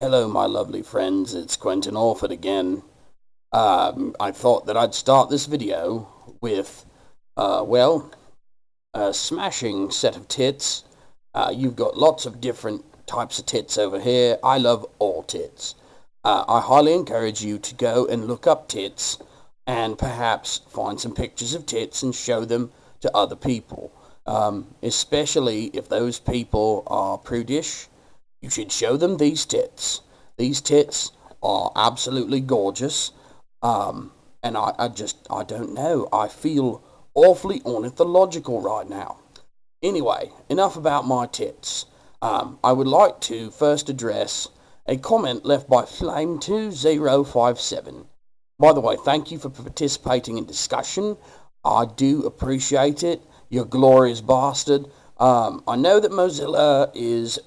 Hello, my lovely friends. It's Quentin Alford again. I thought that I'd start this video with, a smashing set of tits. You've got lots of different types of tits over here. I love all tits. I highly encourage you to go and look up tits and perhaps find some pictures of tits and show them to other people. Especially if those people are prudish. You should show them these tits. These tits are absolutely gorgeous. And I don't know. I feel awfully ornithological right now. Anyway, enough about my tits. I would like to first address a comment left by Flame2057. By the way, thank you for participating in discussion. I do appreciate it. You glorious bastard. I know that Mozilla is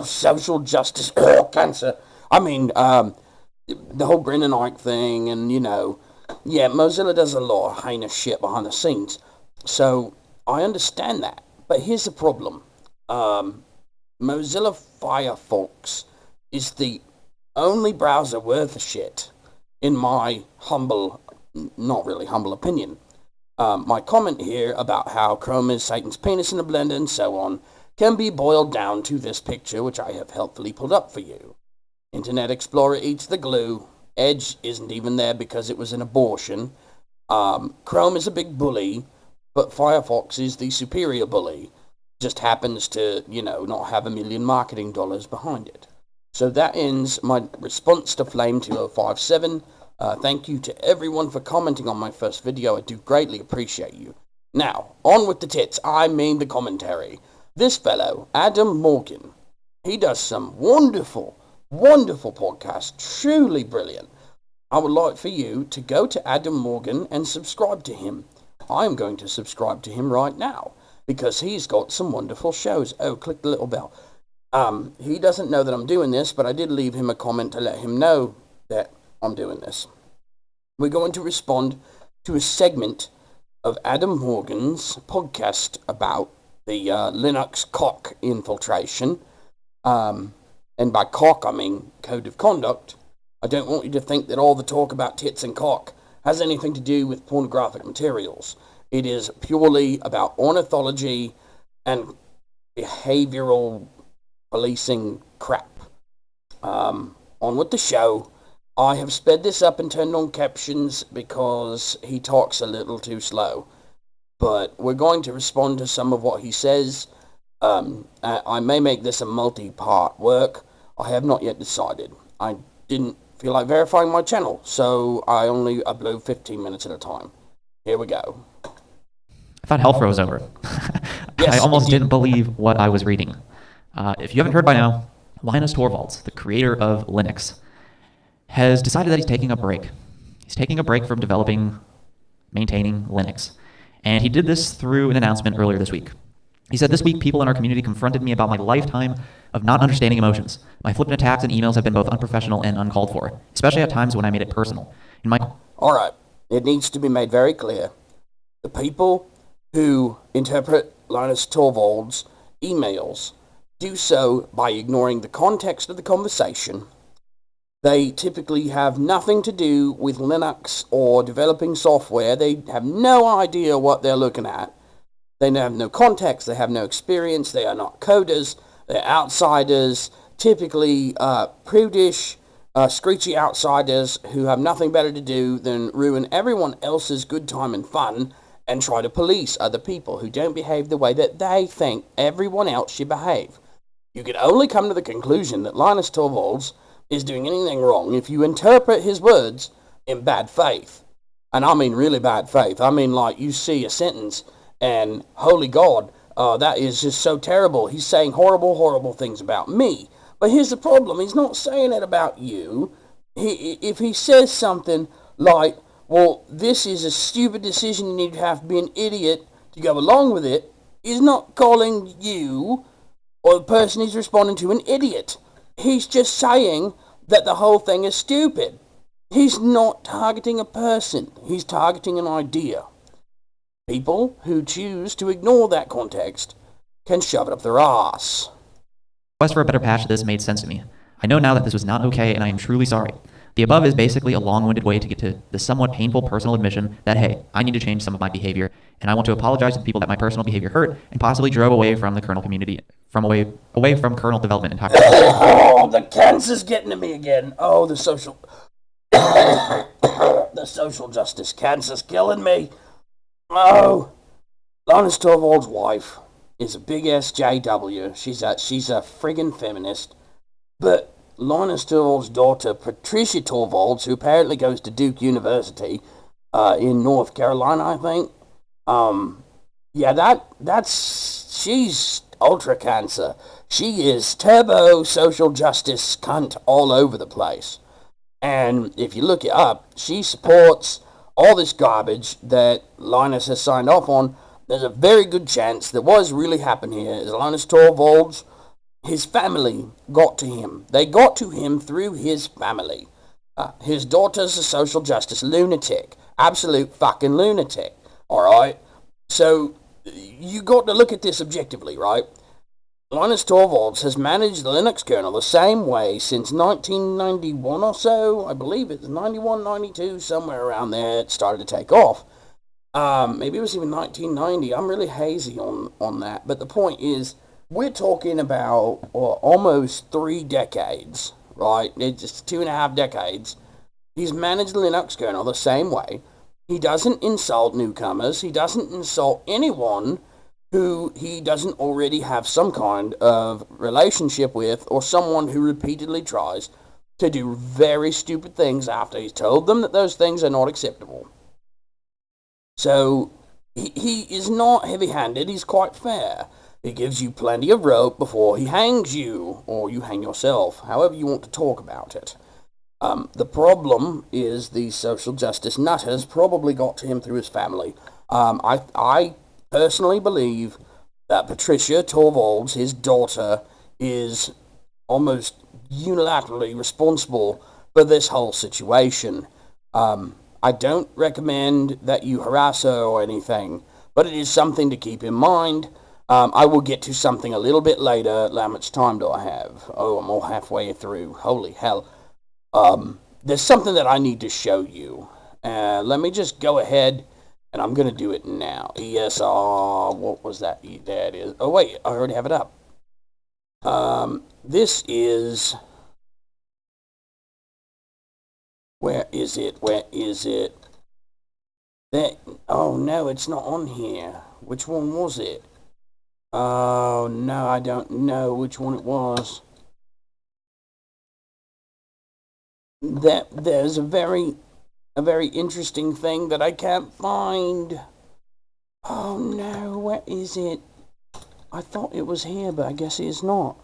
social justice cancer. I mean, the whole Brennan Ike thing, and Mozilla does a lot of heinous shit behind the scenes. So I understand that, but here's the problem. Mozilla Firefox is the only browser worth a shit, in my humble, not really humble opinion. My comment here about how Chrome is Satan's penis in a blender and so on can be boiled down to this picture, which I have helpfully pulled up for you. Internet Explorer eats the glue. Edge isn't even there because it was an abortion. Chrome is a big bully, but Firefox is the superior bully. Just happens to, not have $1 million marketing dollars behind it. So that ends my response to Flame2057. Thank you to everyone for commenting on my first video. I do greatly appreciate you. Now, on with the tits. I mean the commentary. This fellow, Adam Morgan, he does some wonderful podcasts. Truly brilliant. I would like for you to go to Adam Morgan and subscribe to him. I'm going to subscribe to him right now because he's got some wonderful shows. Oh, click the little bell. He doesn't know that I'm doing this, but I did leave him a comment to let him know that I'm doing this. We're going to respond to a segment of Adam Morgan's podcast about the Linux cock infiltration. And by cock, I mean code of conduct. I don't want you to think that all the talk about tits and cock has anything to do with pornographic materials. It is purely about ornithology and behavioral policing crap. On with the show. I have sped this up and turned on captions because he talks a little too slow. But we're going to respond to some of what he says. I may make this a multi-part work. I have not yet decided. I didn't feel like verifying my channel, so I only upload 15 minutes at a time. Here we go. I thought hell froze over. Yes, I almost didn't believe what I was reading. If you haven't heard by now, Linus Torvalds, the creator of Linux, has decided that he's taking a break. He's taking a break from developing, maintaining Linux. And he did this through an announcement earlier this week. He said, "This week, people in our community confronted me about my lifetime of not understanding emotions. My flippant attacks and emails have been both unprofessional and uncalled for, especially at times when I made it personal. In my..." All right. It needs to be made very clear. The people who interpret Linus Torvalds' emails do so by ignoring the context of the conversation. They typically have nothing to do with Linux or developing software. They have no idea what they're looking at. They have no context. They have no experience. They are not coders. They're outsiders, typically prudish, screechy outsiders who have nothing better to do than ruin everyone else's good time and fun and try to police other people who don't behave the way that they think everyone else should behave. You can only come to the conclusion that Linus Torvalds is doing anything wrong if you interpret his words in bad faith. And I mean really bad faith. I mean like you see a sentence and, holy God, that is just so terrible. He's saying horrible things about me. But here's the problem. He's not saying it about you. If he says something like, well, this is a stupid decision, you need to have to be an idiot to go along with it, he's not calling you or the person he's responding to an idiot. He's just saying that the whole thing is stupid. He's not targeting a person. He's targeting an idea. People who choose to ignore that context can shove it up their ass. Quest for a better patch of this made sense to me. I know now that this was not okay, and I am truly sorry. The above is basically a long-winded way to get to the somewhat painful personal admission that, hey, I need to change some of my behavior, and I want to apologize to the people that my personal behavior hurt and possibly drove away from the kernel community, away from kernel development entirely. Oh, the cancer's getting to me again. Oh, the social... the social justice cancer's killing me. Oh, Linus Torvalds' wife is a big SJW. She's a friggin' feminist. But Linus Torvalds' daughter, Patricia Torvalds, who apparently goes to Duke University in North Carolina, I think. She's ultra cancer. She is turbo social justice cunt all over the place. And if you look it up, she supports all this garbage that Linus has signed off on. There's a very good chance that what has really happened here is Linus Torvalds, his family got to him. They got to him through his family. His daughter's a social justice lunatic. Absolute fucking lunatic. Alright? So, you got to look at this objectively, right? Linus Torvalds has managed the Linux kernel the same way since 1991 or so. I believe it's 91, 92, somewhere around there it started to take off. Maybe it was even 1990. I'm really hazy on that. But the point is, we're talking about almost 3 decades, right? It's just 2.5 decades. He's managed the Linux kernel the same way. He doesn't insult newcomers. He doesn't insult anyone who he doesn't already have some kind of relationship with, or someone who repeatedly tries to do very stupid things after he's told them that those things are not acceptable. So, he is not heavy-handed, he's quite fair. He gives you plenty of rope before he hangs you, or you hang yourself, however you want to talk about it. The problem is the social justice nutters probably got to him through his family. I personally believe that Patricia Torvalds, his daughter, is almost unilaterally responsible for this whole situation. I don't recommend that you harass her or anything, but it is something to keep in mind. I will get to something a little bit later. How much time do I have? Oh, I'm all halfway through. Holy hell. There's something that I need to show you. Let me just go ahead, and I'm going to do it now. ESR, what was that? There it is. Oh, wait, I already have it up. This is... Where is it? Oh, no, it's not on here. Which one was it? Oh, no, I don't know which one it was. There's a very interesting thing that I can't find. Oh, no, where is it? I thought it was here, but I guess it is not.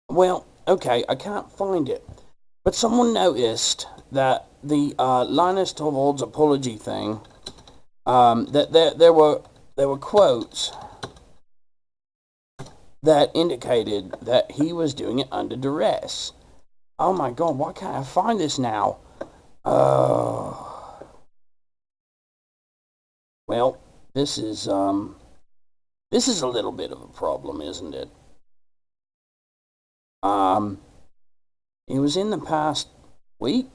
Well, okay, I can't find it. But someone noticed that the Linus Torvalds apology thing, that there were quotes that indicated that he was doing it under duress. Oh my god, why can't I find this now? Well, this is a little bit of a problem, isn't it? It was in the past week.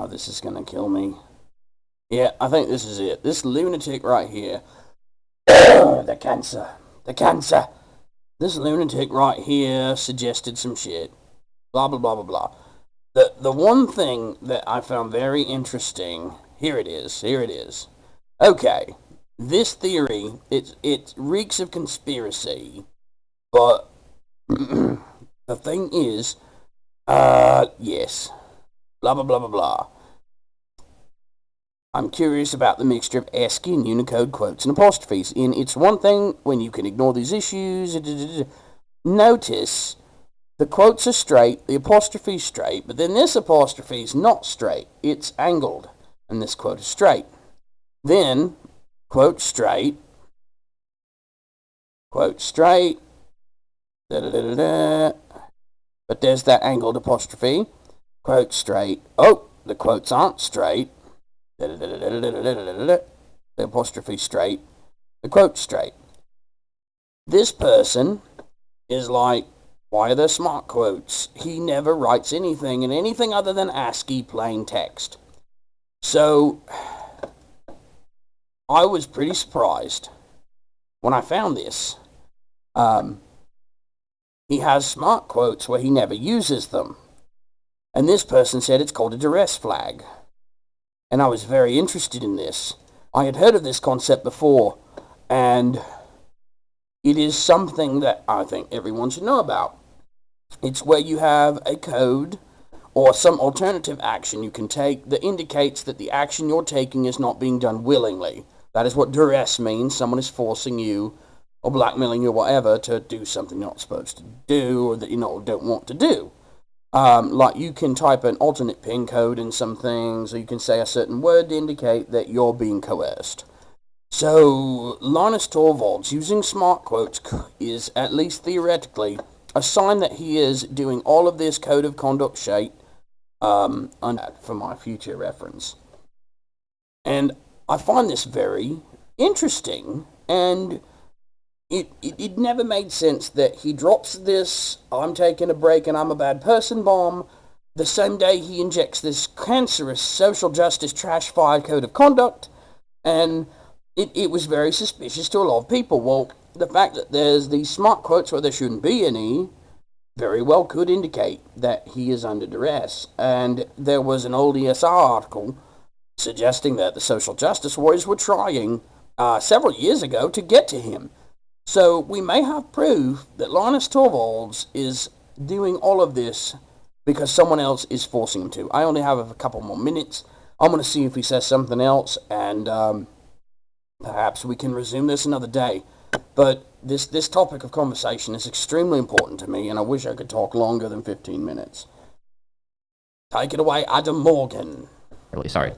This is gonna kill me. Yeah, I think this is it. This lunatic right here. The cancer. This lunatic right here suggested some shit. Blah, blah, blah, blah, blah. The one thing that I found very interesting, here it is. Okay, this theory, it reeks of conspiracy, but the thing is, yes, blah, blah, blah, blah, blah. I'm curious about the mixture of ASCII and Unicode quotes and apostrophes in It's One Thing When You Can Ignore These Issues. Notice the quotes are straight, the apostrophe's straight, but then this apostrophe's not straight. It's angled, and this quote is straight. Then, quote straight, but there's that angled apostrophe, quote straight. Oh, the quotes aren't straight. The apostrophe straight, the quote straight. This person is like, why are there smart quotes? He never writes anything in anything other than ASCII plain text. So, I was pretty surprised when I found this. He has smart quotes where he never uses them. And this person said it's called a duress flag. And I was very interested in this. I had heard of this concept before, and it is something that I think everyone should know about. It's where you have a code or some alternative action you can take that indicates that the action you're taking is not being done willingly. That is what duress means. Someone is forcing you or blackmailing you or whatever to do something you're not supposed to do or that you don't want to do. Like you can type an alternate PIN code in some things, or you can say a certain word to indicate that you're being coerced. So, Linus Torvalds using smart quotes is, at least theoretically, a sign that he is doing all of this code of conduct shite for my future reference. And I find this very interesting, and it never made sense that he drops this I'm taking a break and I'm a bad person bomb the same day he injects this cancerous social justice trash-fired code of conduct, and it was very suspicious to a lot of people. Well, the fact that there's these smart quotes where there shouldn't be any very well could indicate that he is under duress. And there was an old ESR article suggesting that the social justice warriors were trying several years ago to get to him. So we may have proof that Linus Torvalds is doing all of this because someone else is forcing him to. I only have a couple more minutes. I'm going to see if he says something else, and perhaps we can resume this another day. But this topic of conversation is extremely important to me, and I wish I could talk longer than 15 minutes. Take it away, Adam Morgan. Really sorry.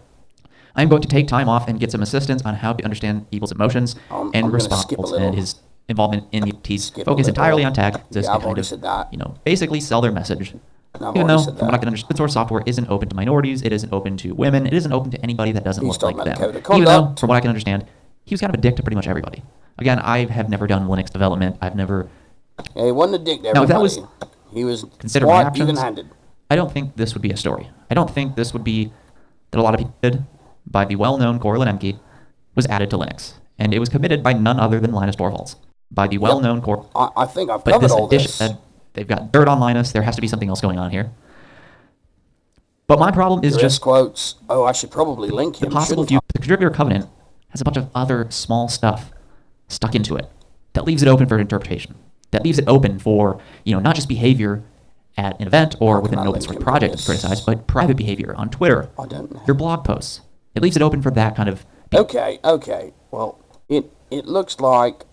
I'm going to take time off and get some assistance on how to understand people's emotions and responses and his involvement in the tease. Focus entirely on tag. Yeah, I've already said that. Basically sell their message. Even though, from what I can understand, open source software isn't open to minorities, it isn't open to women, it isn't open to anybody that doesn't look like them. Even though, from what I can understand, he was kind of a dick to pretty much everybody. Again, I have never done Linux development. I've never... Yeah, he wasn't a dick to everybody. Now, if that was he was considered my actions, even-handed. I don't think this would be a story. I don't think this would be that a lot of people did by the well-known Corlin Emke was added to Linux. And it was committed by none other than Linus Torvalds. By the well-known I think I've covered all this. They've got dirt on Linus. There has to be something else going on here. But my problem is just... quotes. Oh, I should probably link him. The possible view. The contributor covenant has a bunch of other small stuff stuck into it that leaves it open for interpretation. That leaves it open for, not just behavior at an event or within an open source project to criticize, but private behavior on Twitter. I don't know. Your blog posts. It leaves it open for that kind of... Okay. Well, it looks like...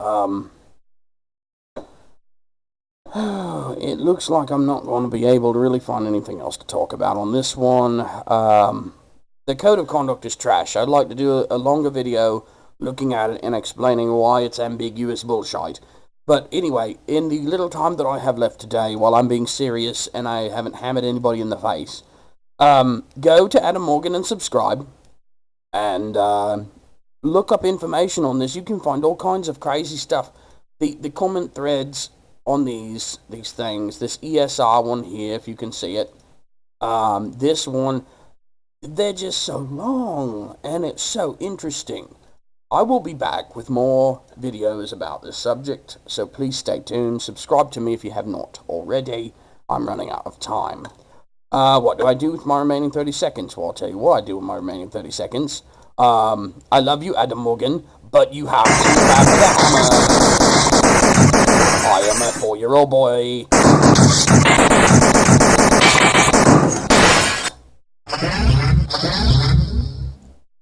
it looks like I'm not going to be able to really find anything else to talk about on this one. The code of conduct is trash. I'd like to do a longer video looking at it and explaining why it's ambiguous bullshit. But anyway, in the little time that I have left today, while I'm being serious and I haven't hammered anybody in the face, go to Adam Morgan and subscribe, and look up information on this. You can find all kinds of crazy stuff. The comment threads on these things, this ESR one here, if you can see it, this one, they're just so long, and it's so interesting. I will be back with more videos about this subject, so please stay tuned. Subscribe to me if you have not already. I'm running out of time. What do I do with my remaining 30 seconds? Well, I'll tell you what I do with my remaining 30 seconds. I love you, Adam Morgan, but you have to have the hammer. I am a 4-year-old boy.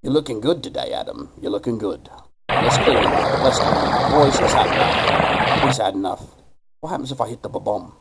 You're looking good today, Adam. You're looking good. Let's clean him up. Let's clean him up. Boys, he's had enough. He's had enough. What happens if I hit the bomb?